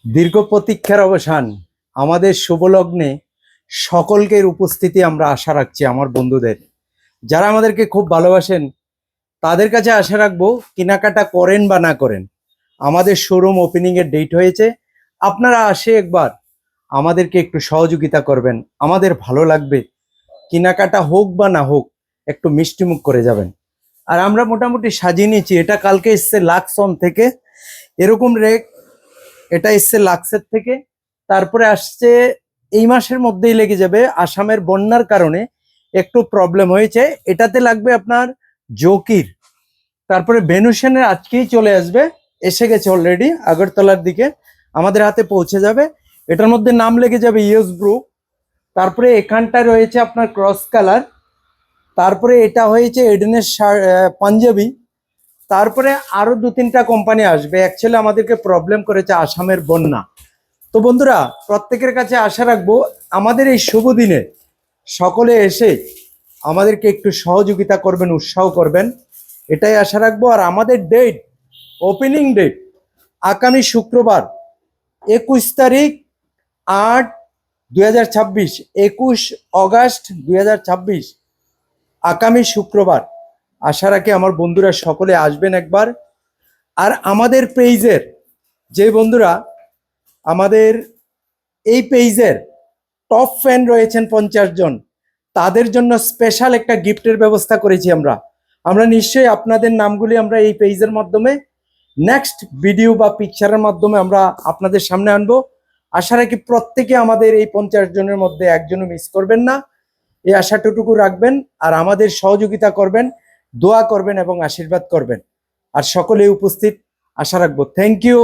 দীর্ঘ প্রতীক্ষার অবসান। আমাদের শুভলগ্নে সকলকের উপস্থিতি আমরা আশা রাখছি। আমার বন্ধুদের যারা আমাদেরকে খুব ভালোবাসেন তাদের কাছে আশা রাখবো, কেনাকাটা করেন বা না করেন, আমাদের শোরুম ওপেনিং এর ডেট হয়েছে। আপনারা আসে একবার আমাদেরকে একটু সহযোগিতা করবেন, আমাদের ভালো লাগবে। কেনাকাটা হোক বা না হোক, একটু মিষ্টিমুখ করে যাবেন। আর আমরা মোটামুটি সাজিয়ে নিয়েছি। এটা কালকে এসছে লাক্সন থেকে, এরকম রেক। এটা এসছে লাক্সের থেকে, তারপরে আসছে এই মাসের মধ্যেই লেগে যাবে। আসামের বন্যার কারণে একটু প্রবলেম হয়েছে, এটাতে লাগবে আপনার জকির। তারপরে ভেনুশনের আজকেই চলে আসবে, এসে গেছে অলরেডি আগরতলার দিকে, আমাদের হাতে পৌঁছে যাবে। এটার মধ্যে নাম লেগে যাবে ইউএস ব্রু। তারপরে এখানটা রয়েছে আপনার ক্রস কালার। তারপরে এটা হয়েছে এডেনের পাঞ্জাবি। তারপরে আরো দু তিনটা কোম্পানি আসবে। অ্যাকচুয়ালি আমাদেরকে প্রবলেম করেছে আসামের বন্যা। তো বন্ধুরা, প্রত্যেকের কাছে আশা রাখবো, আমাদের এই শুভ দিনে সকলে এসে আমাদেরকে একটু সহযোগিতা করবেন, উৎসাহ করবেন, এটাই আশা রাখবো। আর আমাদের ডেট, ওপেনিং ডেট আগামী শুক্রবার 21 তারিখ 8/2026, 21 অগাস্ট 2026, আগামী শুক্রবার। আশা রাখি আমার বন্ধুরা সকলে আসবেন একবার। আর আমাদের পেজের যে বন্ধুরা আমাদের এই পেজের টপ ফ্যান রয়েছেন 50 জন, তাদের জন্য স্পেশাল একটা গিফটের ব্যবস্থা করেছি আমরা নিশ্চয়ই আপনাদের নামগুলি আমরা এই পেজের মাধ্যমে নেক্সট ভিডিও বা পিকচারের মাধ্যমে আমরা আপনাদের সামনে আনবো। আশা রাখি প্রত্যেকে আমাদের এই 50 জনের মধ্যে একজনও মিস করবেন না, এই আশাটুকু রাখবেন। আর আমাদের সহযোগিতা করবেন, দোয়া করবেন এবং আশীর্বাদ করবেন। আর সকলে উপস্থিত আশা রাখবো। Thank you.